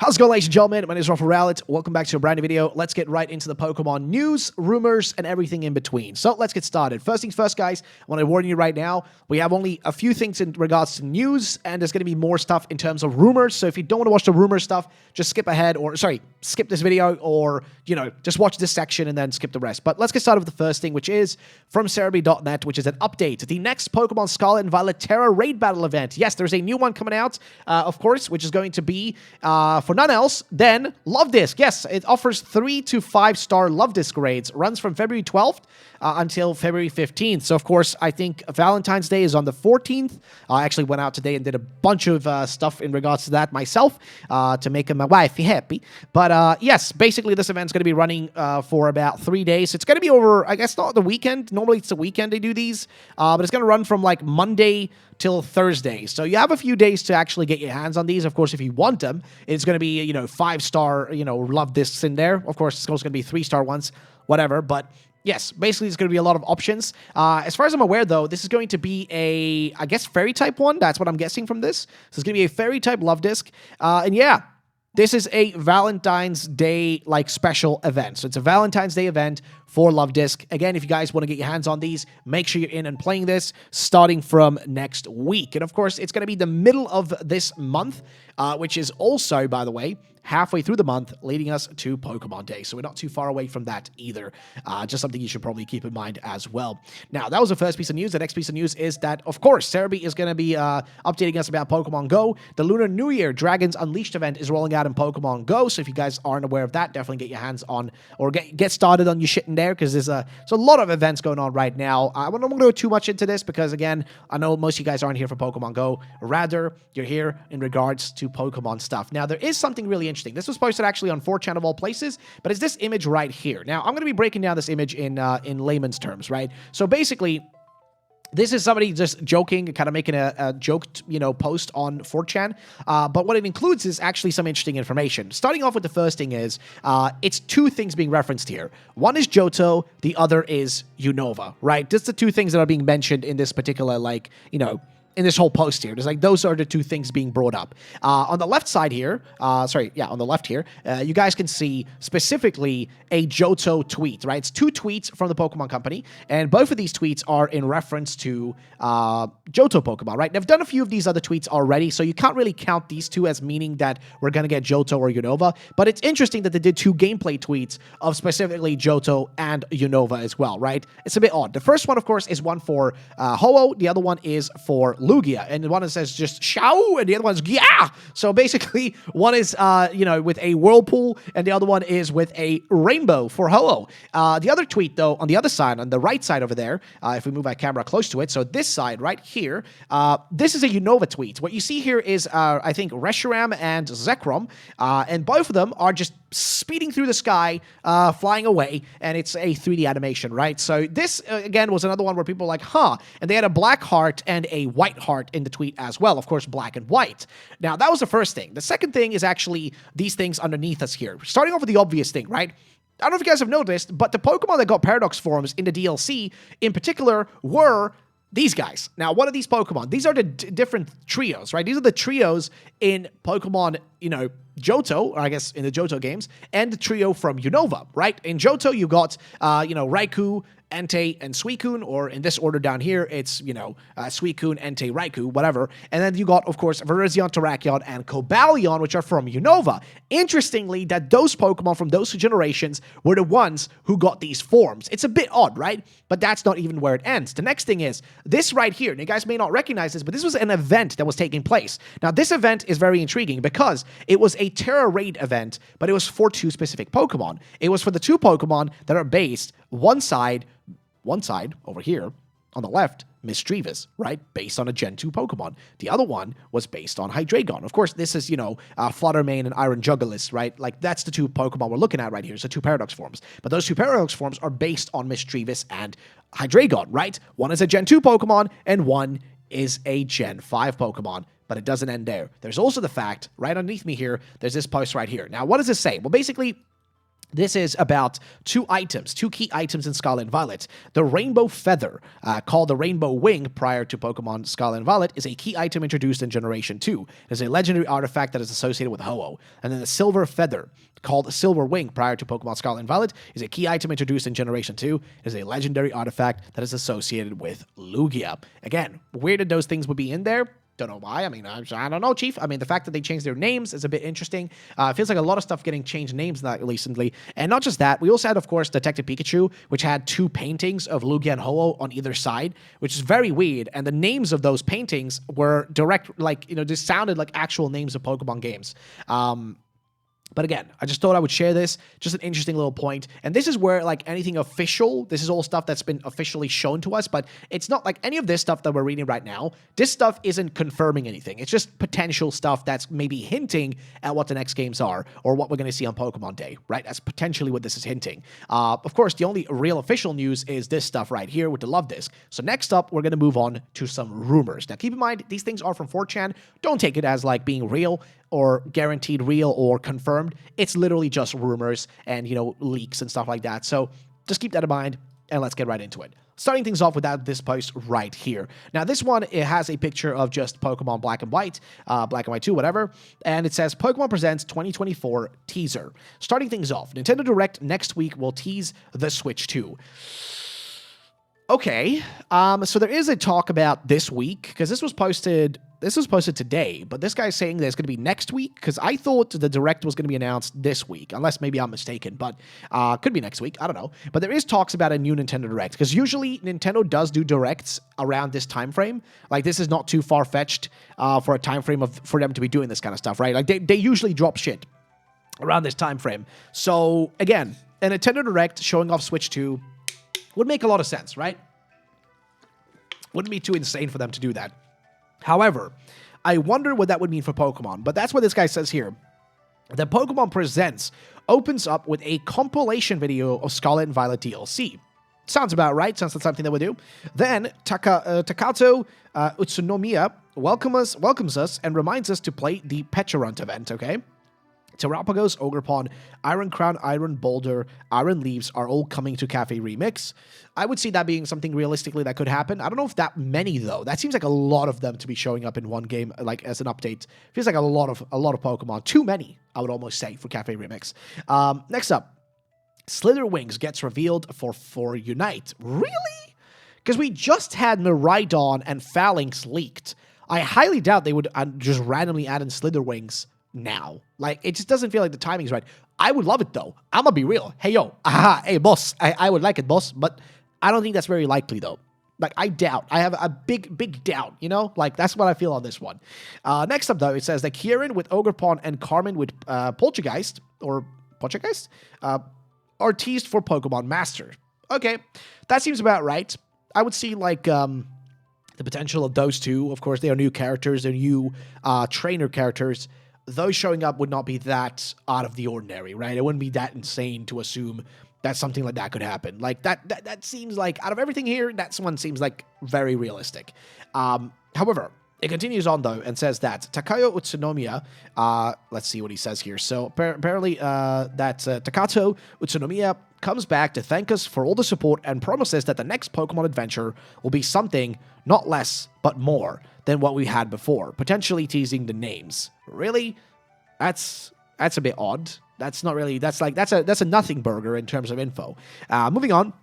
How's it going, ladies and gentlemen? My name is RuffledRowlit. Welcome back to a brand new video. Let's get right into the Pokemon news, rumors, and everything in between. So let's get started. First things first, guys, I want to warn you right now, we have only a few things in regards to news, and there's going to be more stuff in terms of rumors. So if you don't want to watch the rumor stuff, just skip ahead, or skip this video, or, just watch this section and then skip the rest. But let's get started with the first thing, which is from celebi.net, which is an update. The next Pokemon Scarlet and Violet TERA Raid Battle event. Yes, there's a new one coming out, of course, which is going to be for none else than Love Disc. Yes, it offers 3 to 5 star Love Disc raids. Runs from February 12th until February 15th. So, of course, I think Valentine's Day is on the 14th. I actually went out today and did a bunch of stuff in regards to that myself to make my wife happy. But, yes, basically this event's going to be running for about 3 days. It's going to be over, I guess, not the weekend. Normally it's the weekend they do these. But it's going to run from, like, Monday till Thursday. So you have a few days to actually get your hands on these. Of course, if you want them, it's going to be, 5-star, Love Discs in there. Of course, it's also going to be 3-star ones, whatever. But yes, basically, there's going to be a lot of options. As far as I'm aware, though, this is going to be a, I guess, fairy type one. That's what I'm guessing from this. So it's going to be a fairy type Love Disc. And yeah, this is a Valentine's Day, special event. So it's a Valentine's Day event for Love Disc. Again, if you guys want to get your hands on these, make sure you're in and playing this starting from next week. And of course, it's going to be the middle of this month, which is also, by the way, halfway through the month, leading us to Pokemon Day. So we're not too far away from that either. Just something you should probably keep in mind as well. Now, that was the first piece of news. The next piece of news is that, of course, celebi is going to be updating us about Pokemon Go. The Lunar New Year Dragons Unleashed event is rolling out in Pokemon Go. So if you guys aren't aware of that, definitely get your hands on, or get started on your shit in there, because there's a lot of events going on right now. I don't want to go too much into this because, again, I know most of you guys aren't here for Pokemon Go. Rather, you're here in regards to Pokemon stuff. Now, there is something really interesting. This was posted actually on 4chan of all places, but it's this image right here. Now, I'm going to be breaking down this image in layman's terms, right? So basically, this is somebody just joking, kind of making a joked, post on 4chan. But what it includes is actually some interesting information. Starting off with the first thing is, it's two things being referenced here. One is Johto, the other is Unova, right? Just the two things that are being mentioned in this particular, in this whole post here. There's those are the two things being brought up. On the left side here, on the left here, you guys can see specifically a Johto tweet, right? It's 2 tweets from the Pokemon Company, and both of these tweets are in reference to Johto Pokemon, right? They've done a few of these other tweets already, so you can't really count these two as meaning that we're going to get Johto or Unova, but it's interesting that they did 2 gameplay tweets of specifically Johto and Unova as well, right? It's a bit odd. The first one, of course, is one for Ho-Oh, the other one is for Lugia, and the one that says just Shao, and the other one's yeah. So basically, one is with a whirlpool, and the other one is with a rainbow for Ho-Oh. The other tweet, though, on the other side, on the right side over there, if we move our camera close to it, so this side right here, this is a Unova tweet. What you see here is, I think, Reshiram and Zekrom, and both of them are just speeding through the sky, flying away, and it's a 3D animation, right? So this, again, was another one where people were like, huh, and they had a black heart and a white heart in the tweet as well, of course, black and white. Now, that was the first thing. The second thing is actually these things underneath us here. Starting off with the obvious thing, right? I don't know if you guys have noticed, but the Pokemon that got Paradox forms in the DLC, in particular, were these guys. Now, what are these Pokemon? These are the different trios, right? These are the trios in Pokemon, Johto, or I guess in the Johto games, and the trio from Unova, right? In Johto, you got, Raikou, Entei, and Suicune, or in this order down here, it's, Suicune, Entei, Raikou, whatever. And then you got, of course, Virizion, Terrakion, and Cobalion, which are from Unova. Interestingly, that those Pokemon from those 2 generations were the ones who got these forms. It's a bit odd, right? But that's not even where it ends. The next thing is, this right here, and you guys may not recognize this, but this was an event that was taking place. Now, this event is very intriguing because it was a TERA Raid event, but it was for 2 specific Pokemon. It was for the 2 Pokemon that are based one side over here on the left, Misdreavus, right? Based on a Gen 2 Pokemon. The other one was based on Hydreigon. Of course, this is, Fluttermane and Iron Jugulis, right? That's the 2 Pokemon we're looking at right here. So 2 Paradox forms. But those 2 Paradox forms are based on Misdreavus and Hydreigon, right? One is a Gen 2 Pokemon, and one is a Gen 5 Pokemon. But it doesn't end there. There's also the fact, right underneath me here, there's this post right here. Now, what does this say? Well, basically, This is about two key items in Scarlet and Violet. The Rainbow Feather, called the Rainbow Wing prior to Pokemon Scarlet and Violet, is a key item introduced in Generation 2. It is a legendary artifact that is associated with Ho-Oh. And then the Silver Feather, called Silver Wing prior to Pokemon Scarlet and Violet, is a key item introduced in Generation 2. It is a legendary artifact that is associated with Lugia. Again, where did those things would be in there? Don't know why. I mean, I don't know, Chief. I mean, the fact that they changed their names is a bit interesting. It feels like a lot of stuff getting changed names recently. And not just that, we also had, of course, Detective Pikachu, which had two paintings of Lugia and Ho-Oh on either side, which is very weird. And the names of those paintings were direct, like, just sounded like actual names of Pokemon games. But again, I just thought I would share this. Just an interesting little point. And this is where, like, anything official, this is all stuff that's been officially shown to us, but it's not like any of this stuff that we're reading right now. This stuff isn't confirming anything. It's just potential stuff that's maybe hinting at what the next games are or what we're going to see on Pokemon Day, right? That's potentially what this is hinting. Of course, the only real official news is this stuff right here with the Love Disc. So next up, we're going to move on to some rumors. Now, keep in mind, these things are from 4chan. Don't take it as, like, being real or guaranteed real or confirmed. It's literally just rumors and, leaks and stuff like that. So just keep that in mind and let's get right into it. Starting things off with this post right here. Now, this one, it has a picture of just Pokemon Black and White 2, whatever. And it says, Pokemon Presents 2024 teaser. Starting things off, Nintendo Direct next week will tease the Switch 2. Okay, so there is a talk about this week, because this was posted today, but this guy's saying that it's going to be next week, because I thought the Direct was going to be announced this week, unless maybe I'm mistaken, but could be next week, I don't know. But there is talks about a new Nintendo Direct, because usually Nintendo does do Directs around this time frame. Like, this is not too far-fetched for a time frame for them to be doing this kind of stuff, right? Like, they usually drop shit around this time frame. So, again, a Nintendo Direct showing off Switch 2 would make a lot of sense, right? Wouldn't be too insane for them to do that. However, I wonder what that would mean for Pokemon. But that's what this guy says here. The Pokemon Presents opens up with a compilation video of Scarlet and Violet DLC. Sounds about right. Sounds like something that we do. Then Takato Utsunomiya welcomes us and reminds us to play the Pecharunt event, okay? Terrapagos, Ogerpon, Iron Crown, Iron Boulder, Iron Leaves are all coming to Cafe Remix. I would see that being something realistically that could happen. I don't know if that many, though. That seems like a lot of them to be showing up in one game, like as an update. Feels like a lot of Pokemon. Too many, I would almost say, for Cafe Remix. Next up, Slitherwings gets revealed for Unite. Really? Because we just had Miraidon and Phalanx leaked. I highly doubt they would just randomly add in Slitherwings now. Like, it just doesn't feel like the timing's right. I would love it, though. I'm gonna be real. Hey, yo. Hey, boss. I would like it, boss. But I don't think that's very likely, though. Like, I doubt. I have a big doubt, Like, that's what I feel on this one. Next up, though, it says that Kieran with Ogerpon and Carmen with Poltergeist, are teased for Pokemon Master. Okay. That seems about right. I would see, like, the potential of those two. Of course, they are new characters. They're new trainer characters. Those showing up would not be that out of the ordinary, right? It wouldn't be that insane to assume that something like that could happen. Like, that seems like, out of everything here, that one seems like very realistic. However, it continues on, though, and says that Takayo Utsunomiya, let's see what he says here. So, apparently, that Takato Utsunomiya comes back to thank us for all the support and promises that the next Pokemon adventure will be something not less but more than what we had before, potentially teasing the names. Really? That's a bit odd. That's not really, that's a nothing burger in terms of info. Moving on.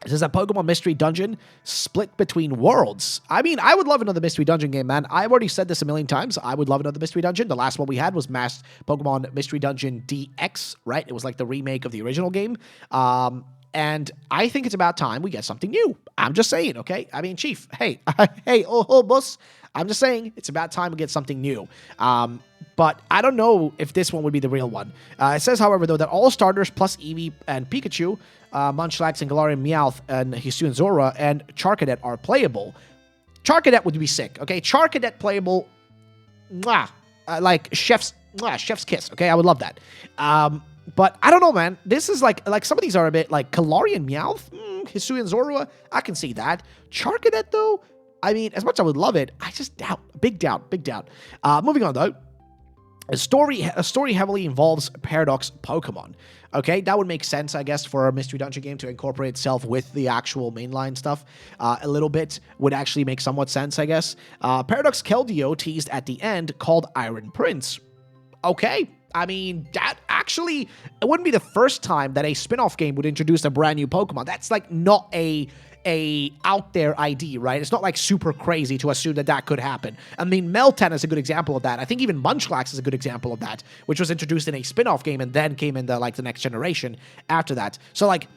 It says that Pokemon Mystery Dungeon split between worlds. I mean, I would love another Mystery Dungeon game, man. I've already said this a million times. I would love another Mystery Dungeon. The last one we had was Pokemon Mystery Dungeon DX, right? It was like the remake of the original game. And I think it's about time we get something new. I'm just saying, okay? I mean, Chief, hey, boss. I'm just saying it's about time we get something new. But I don't know if this one would be the real one. It says, however, though, that all starters plus Eevee and Pikachu, Munchlax and Galarian Meowth and Hisuian Zora and Charcadet are playable. Charcadet would be sick, okay? Charcadet playable, like chef's kiss, okay? I would love that. But I don't know, man. This is like some of these are a bit like Galarian Meowth, Hisuian Zora. I can see that. Charcadet, though, I mean, as much as I would love it, I just doubt. Big doubt. Moving on, though. A story heavily involves Paradox Pokemon. Okay, that would make sense, I guess, for a Mystery Dungeon game to incorporate itself with the actual mainline stuff. A little bit would actually make somewhat sense, I guess. Paradox Keldeo teased at the end called Iron Prince. Okay, I mean, that actually, it wouldn't be the first time that a spin-off game would introduce a brand new Pokemon. That's like not a out there ID, right? It's not like super crazy to assume that that could happen. I mean, Meltan is a good example of that. I think even Munchlax is a good example of that, which was introduced in a spin-off game and then came in the next generation after that. So like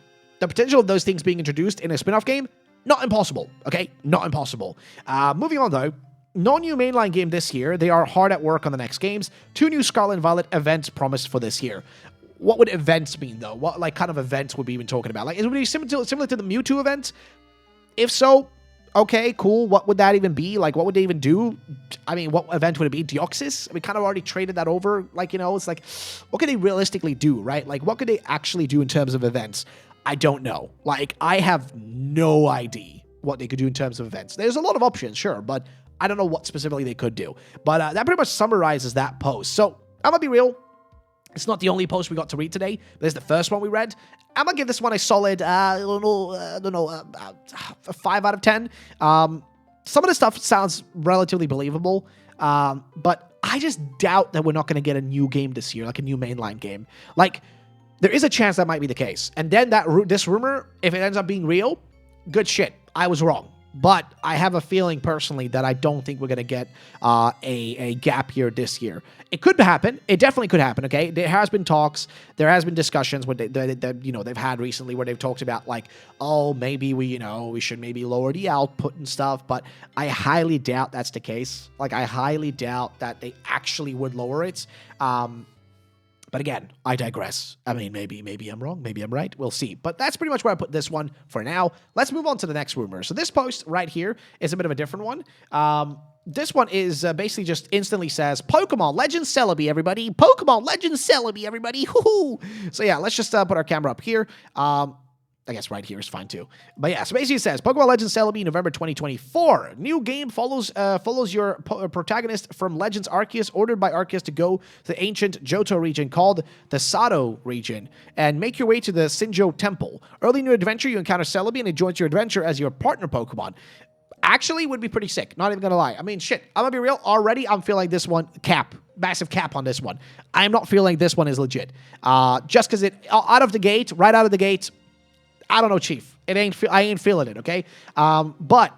the potential of those things being introduced in a spin-off game, not impossible, okay? Not impossible. Moving on though, no new mainline game this year. They are hard at work on the next games. 2 new Scarlet and Violet events promised for this year. What would events mean, though? What like kind of events would we even talking about? Like, it would be similar to the Mewtwo event? If so, okay, cool. What would that even be? Like, what would they even do? I mean, what event would it be? Deoxys? We kind of already traded that over. Like, you know, it's like, what could they realistically do, right? Like, what could they actually do in terms of events? I don't know. Like, I have no idea what they could do in terms of events. There's a lot of options, sure, but I don't know what specifically they could do. But that pretty much summarizes that post. So, I'm gonna be real. It's not the only post we got to read today, but it's the first one we read. I'm going to give this one a solid, I don't know, a 5 out of 10. Some of the stuff sounds relatively believable, but I just doubt that we're not going to get a new game this year, like a new mainline game. Like, there is a chance that might be the case. And then this rumor, if it ends up being real, good shit. I was wrong. But I have a feeling personally that I don't think we're going to get a gap year this year. It could happen. It definitely could happen, okay? There has been talks. There has been discussions what they've had recently where they've talked about like, oh, maybe we should maybe lower the output and stuff. But I highly doubt that's the case. Like, I highly doubt that they actually would lower it. But again, I digress. I mean, maybe I'm wrong. Maybe I'm right. We'll see. But that's pretty much where I put this one for now. Let's move on to the next rumor. So this post right here is a bit of a different one. This one is basically just instantly says, Pokemon Legends Celebi, everybody. Pokemon Legends Celebi, everybody. Hoo-hoo. So yeah, let's just put our camera up here. I guess right here is fine too. But yeah, so basically it says, Pokemon Legends Celebi, November 2024. New game follows your protagonist from Legends Arceus, ordered by Arceus to go to the ancient Johto region called the Sato region, and make your way to the Sinjo Temple. Early in your adventure, you encounter Celebi, and it joins your adventure as your partner Pokemon. Actually, would be pretty sick. Not even gonna lie. I mean, shit, I'm gonna be real. Already, I'm feeling this one massive cap on this one. I'm not feeling this one is legit. Just because right out of the gate, I don't know, Chief. I ain't feeling it, okay? But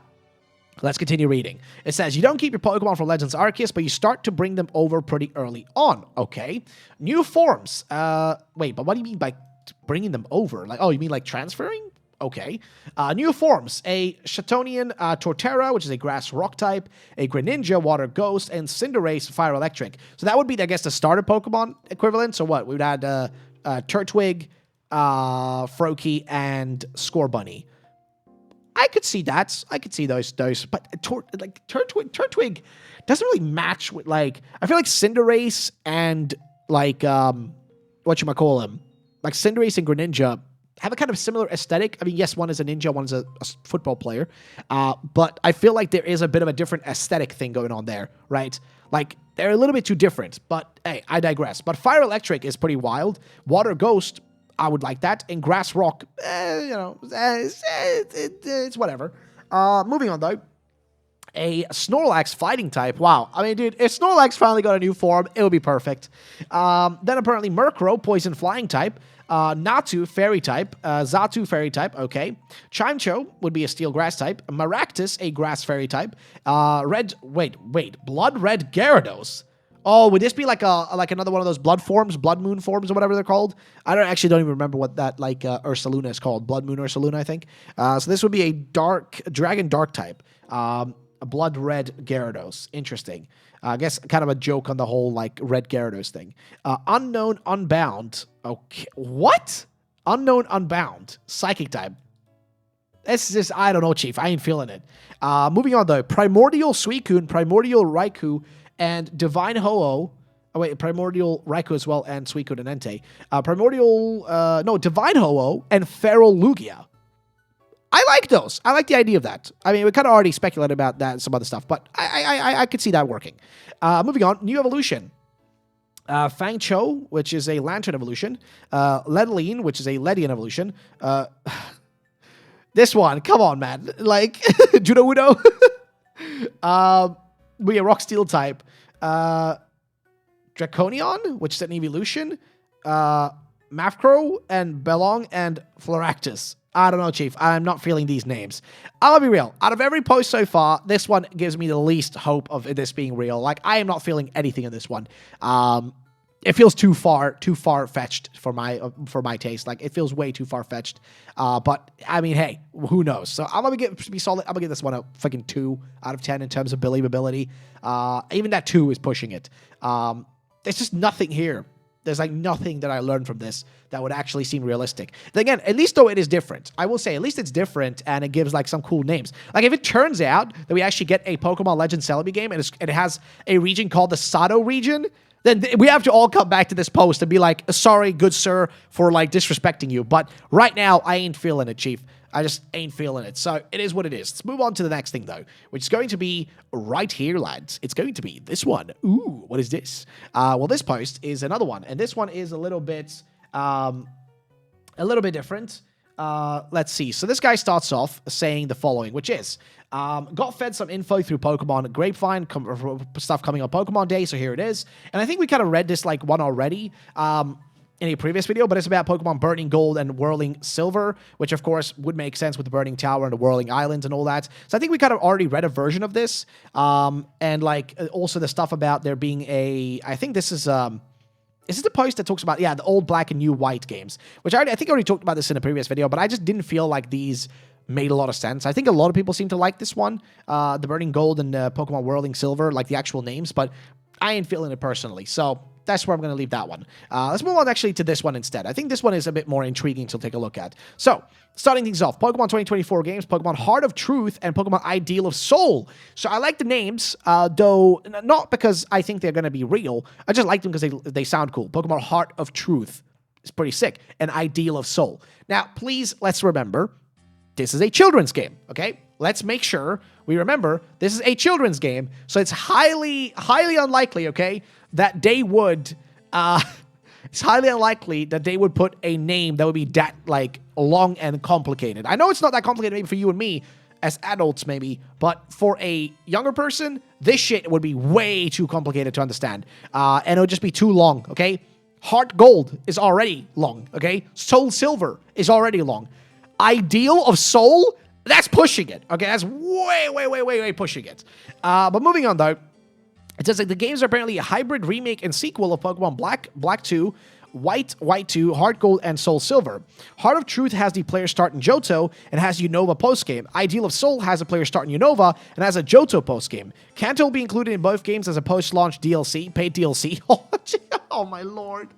let's continue reading. It says, you don't keep your Pokemon from Legends Arceus, but you start to bring them over pretty early on, okay? New forms. Wait, but what do you mean by bringing them over? Like, oh, you mean like transferring? Okay. New forms. A Chatonian Torterra, which is a Grass Rock type, a Greninja Water Ghost, and Cinderace Fire Electric. So that would be, I guess, the starter Pokemon equivalent. So what? We would add Turtwig, Froakie, and Scorbunny. I could see that. I could see those. But Turtwig doesn't really match with, like, I feel like Cinderace and like whatchamacallem, like Cinderace and Greninja have a kind of similar aesthetic. I mean, yes, one is a ninja, one is a football player, but I feel like there is a bit of a different aesthetic thing going on there, right? Like, they're a little bit too different, but hey, I digress. But Fire Electric is pretty wild. Water Ghost, I would like that. And Grass Rock, it's whatever. Moving on, though. A Snorlax fighting type. Wow. I mean, dude, if Snorlax finally got a new form, it would be perfect. Then apparently Murkrow, poison flying type. Natu, fairy type. Xatu, fairy type. Okay. Chimecho would be a steel grass type. Maractus, a grass fairy type. Blood red Gyarados. Oh, would this be like another one of those blood forms, blood moon forms, or whatever they're called? I don't even remember what that Ursaluna is called. Blood moon Ursaluna, I think. So this would be a dragon dark type. A blood red Gyarados. Interesting. I guess kind of a joke on the whole like red Gyarados thing. Unknown Unbound. Okay, what? Unknown Unbound. Psychic type. It's just, I don't know, Chief. I ain't feeling it. Moving on though. Primordial Suicune, Primordial Raikou, and Divine Ho-Oh. Oh wait, Primordial Raikou as well, and Suicune and Entei. Divine Ho-Oh and Feral Lugia. I like those. I like the idea of that. I mean, we kind of already speculated about that and some other stuff, but I could see that working. Moving on, new evolution. Fang Cho, which is a Lantern evolution. Ledline, which is a Ledian evolution. This one, come on, man. Like, Judo Udo. We have Rock Steel type. Draconion, which is an evolution. Mafcrow and Belong and Floractus. I don't know, Chief. I'm not feeling these names. I'll be real. Out of every post so far, this one gives me the least hope of this being real. Like, I am not feeling anything in this one. It feels too far-fetched for my taste. Like, it feels way too far-fetched. But, I mean, hey, who knows? So, I'm going to be solid. I'm going to give this one a fucking 2 out of 10 in terms of believability. Even that 2 is pushing it. There's just nothing here. There's like nothing that I learned from this that would actually seem realistic. Then again, at least though it is different. I will say, at least it's different and it gives like some cool names. Like if it turns out that we actually get a Pokemon Legends Celebi game and it has a region called the Sato region, then we have to all come back to this post and be like, sorry, good sir, for like disrespecting you. But right now, I ain't feeling it, Chief. I just ain't feeling it. So it is what it is. Let's move on to the next thing, though, which is going to be right here, lads. It's going to be this one. Ooh, what is this? Well, this post is another one, and this one is a little bit different. Let's see. So this guy starts off saying the following, which is, got fed some info through Pokemon Grapevine, stuff coming on Pokemon Day, so here it is. And I think we kind of read this like one already. In a previous video, but it's about Pokemon Burning Gold and Whirling Silver, which of course would make sense with the Burning Tower and the Whirling Islands and all that. So I think we kind of already read a version of this. And like also the stuff about there being I think this is this the post that talks about, yeah, the old black and new white games, which I think I already talked about this in a previous video, but I just didn't feel like these made a lot of sense. I think a lot of people seem to like this one, the Burning Gold and Pokemon Whirling Silver, like the actual names, but I ain't feeling it personally. So that's where I'm going to leave that one. Let's move on actually to this one instead. I think this one is a bit more intriguing to take a look at. So, starting things off, Pokemon 2024 games, Pokemon Heart of Truth, and Pokemon Ideal of Soul. So I like the names, though not because I think they're going to be real. I just like them because they sound cool. Pokemon Heart of Truth is pretty sick, and Ideal of Soul. Now, please, let's remember, this is a children's game, okay? Let's make sure we remember this is a children's game, so it's highly unlikely, okay, that they would, it's highly unlikely that they would put a name that would be that, like, long and complicated. I know it's not that complicated maybe for you and me, as adults maybe, but for a younger person, this shit would be way too complicated to understand, and it would just be too long, okay? Heart Gold is already long, okay? Soul Silver is already long. Ideal of Soul, that's pushing it. Okay, that's way pushing it. But moving on, though, it says like the games are apparently a hybrid remake and sequel of Pokemon Black, Black 2, White, White 2, Heart Gold, and Soul Silver. Heart of Truth has the player start in Johto and has Unova postgame. Ideal of Soul has a player start in Unova and has a Johto postgame. Kanto will be included in both games as a post-launch DLC, paid DLC. Oh my lord.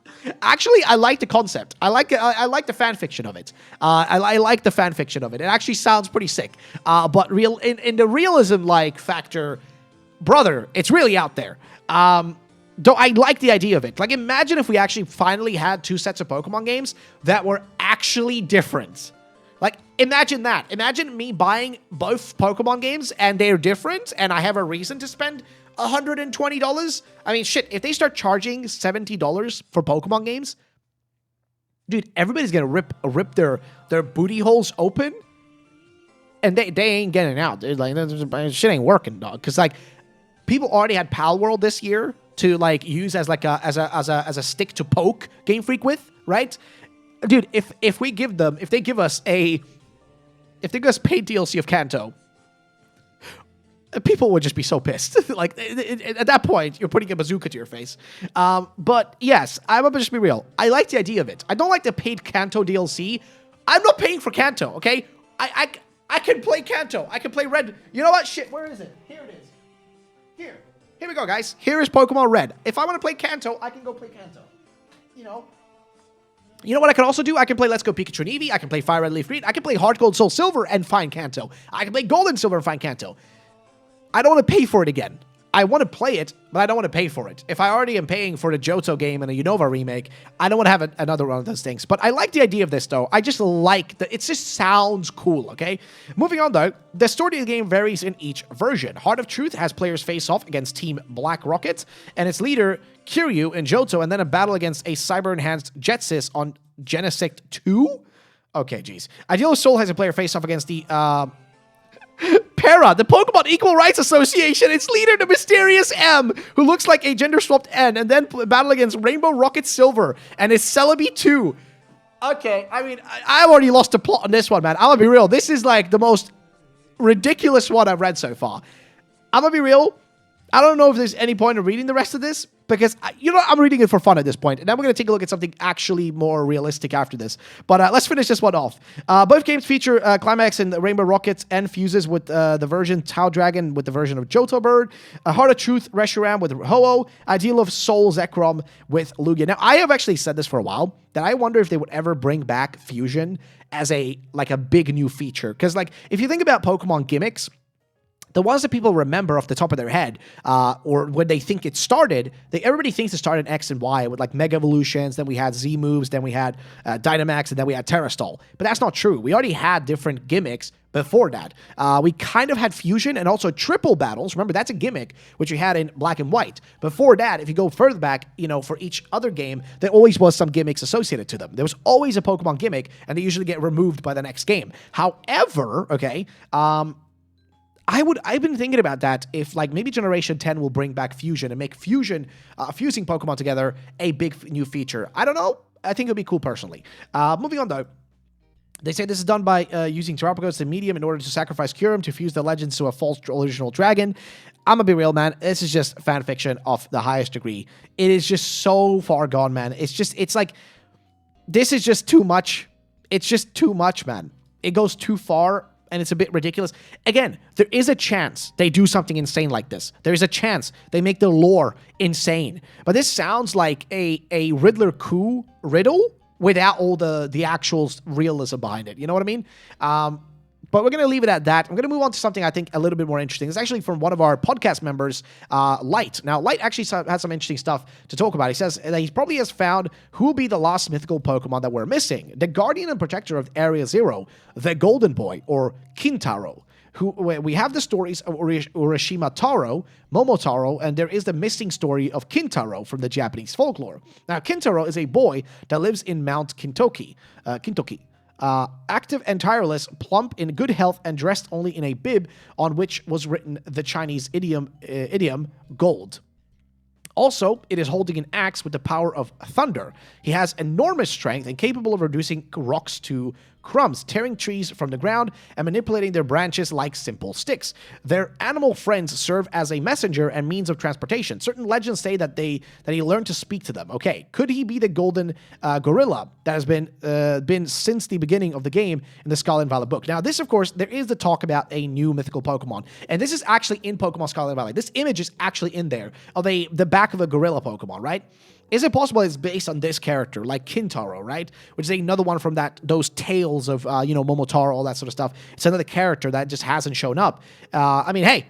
Actually, I like the concept. I like the fan fiction of it. I like the fan fiction of it. It actually sounds pretty sick. But in the realism like factor, brother, it's really out there. Though I like the idea of it. Like, imagine if we actually finally had 2 sets of Pokemon games that were actually different. Like, imagine that. Imagine me buying both Pokemon games and they're different and I have a reason to spend $120. I mean, shit, if they start charging $70 for Pokemon games, dude, everybody's gonna rip their booty holes open and they ain't getting out. Dude. Like, shit ain't working, dog. Because, like, people already had Pal World this year to like use as like a stick to poke Game Freak with, right? Dude, if they give us paid DLC of Kanto, people would just be so pissed. Like at that point, you're putting a bazooka to your face. But yes, I'm gonna just be real. I like the idea of it. I don't like the paid Kanto DLC. I'm not paying for Kanto, okay? I can play Kanto. I can play Red. You know what? Shit, where is it? Here it is. Here we go, guys. Here is Pokemon Red. If I want to play Kanto, I can go play Kanto. You know what I can also do? I can play Let's Go Pikachu and Eevee. I can play Fire Red, Leaf Green. I can play Heart Gold, Soul Silver and find Kanto. I can play Gold and Silver and find Kanto. I don't want to pay for it again. I want to play it, but I don't want to pay for it. If I already am paying for the Johto game and a Unova remake, I don't want to have another one of those things. But I like the idea of this, though. I just like that. It just sounds cool, okay? Moving on, though, the story of the game varies in each version. Heart of Truth has players face off against Team Black Rocket and its leader, Kiryu in Johto, and then a battle against a cyber-enhanced Jetsis on Genesect 2? Okay, geez. Ideal Soul has a player face off against the, TERA, the Pokemon Equal Rights Association, its leader, the mysterious M, who looks like a gender-swapped N, and then battle against Rainbow Rocket Silver and its Celebi 2. Okay, I mean, I've already lost the plot on this one, man. I'm gonna be real. This is like the most ridiculous one I've read so far. I'm gonna be real. I don't know if there's any point in reading the rest of this, because, you know, I'm reading it for fun at this point, and then we're going to take a look at something actually more realistic after this. But let's finish this one off. Both games feature Climax and Rainbow Rockets and fuses with the version Tau Dragon with the version of Johto Bird, Heart of Truth Reshiram with Ho-Oh, Ideal of Soul Zekrom with Lugia. Now, I have actually said this for a while, that I wonder if they would ever bring back Fusion as a big new feature. Because, like, if you think about Pokemon gimmicks, the ones that people remember off the top of their head, or when they think it started, everybody thinks it started in X and Y with like Mega Evolutions, then we had Z moves, then we had Dynamax, and then we had Terrastall. But that's not true. We already had different gimmicks before that. We kind of had Fusion and also Triple Battles. Remember, that's a gimmick, which we had in Black and White. Before that, if you go further back, you know, for each other game, there always was some gimmicks associated to them. There was always a Pokemon gimmick, and they usually get removed by the next game. However, okay, I've been thinking about that, if like maybe Generation 10 will bring back Fusion and make Fusion, fusing Pokemon together, a big new feature. I don't know. I think it would be cool personally. Moving on though. They say this is done by using Terrapagos and Medium in order to sacrifice Kyurem to fuse the legends to a false original dragon. I'm gonna be real, man. This is just fan fiction of the highest degree. It is just so far gone, man. It's like, this is just too much. It's just too much, man. It goes too far. And it's a bit ridiculous. Again, there is a chance they do something insane like this. There is a chance they make the lore insane. But this sounds like a Riddler coup riddle without all the actual realism behind it. You know what I mean? But we're going to leave it at that. I'm going to move on to something I think a little bit more interesting. It's actually from one of our podcast members, Light. Now, Light actually has some interesting stuff to talk about. He says that he probably has found who will be the last mythical Pokemon that we're missing. The guardian and protector of Area Zero, the Golden Boy, or Kintaro. We have the stories of Urashima Taro, Momotaro, and there is the missing story of Kintaro from the Japanese folklore. Now, Kintaro is a boy that lives in Mount Kintoki. Active and tireless, plump, in good health, and dressed only in a bib on which was written the Chinese idiom gold. Also, it is holding an axe with the power of thunder. He has enormous strength and capable of reducing rocks to crumbs, tearing trees from the ground, and manipulating their branches like simple sticks. Their animal friends serve as a messenger and means of transportation. Certain legends say that he learned to speak to them. Okay, could he be the golden gorilla that has been since the beginning of the game in the Scarlet Valley book? Now, this, of course, there is the talk about a new mythical Pokemon, and this is actually in Pokemon Scarlet Valley. This image is actually in there of the back of a gorilla Pokemon, right? Is it possible it's based on this character, like Kintaro, right? Which is another one from those tales of, Momotaro, all that sort of stuff. It's another character that just hasn't shown up. I mean, hey,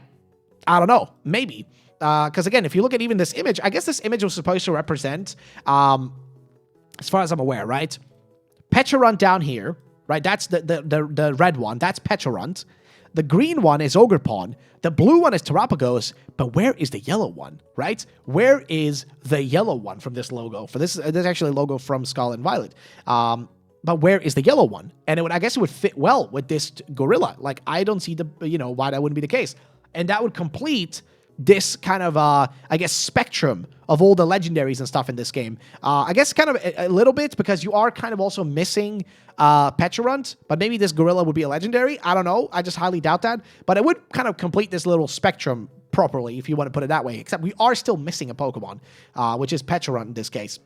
I don't know. Maybe. Because, again, if you look at even this image, I guess this image was supposed to represent, as far as I'm aware, right? Pecharunt down here, right? That's the red one. That's Pecharunt. The green one is Ogerpon. The blue one is Terrapagos. But where is the yellow one, right? Where is the yellow one from this logo? For this is actually a logo from Scarlet and Violet. But where is the yellow one? And I guess it would fit well with this gorilla. Like, I don't see why that wouldn't be the case. And that would complete this kind of, I guess, spectrum of all the legendaries and stuff in this game. I guess kind of a little bit, because you are kind of also missing Pecharunt, but maybe this gorilla would be a legendary. I don't know. I just highly doubt that. But it would kind of complete this little spectrum properly, if you want to put it that way. Except we are still missing a Pokemon, which is Pecharunt in this case.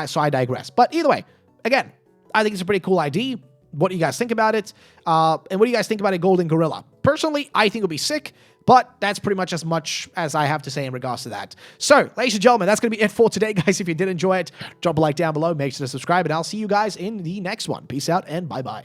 So I digress. But either way, again, I think it's a pretty cool idea. What do you guys think about it? And what do you guys think about a golden gorilla? Personally, I think it would be sick. But that's pretty much as I have to say in regards to that. So, ladies and gentlemen, that's going to be it for today, guys. If you did enjoy it, drop a like down below. Make sure to subscribe, and I'll see you guys in the next one. Peace out, and bye-bye.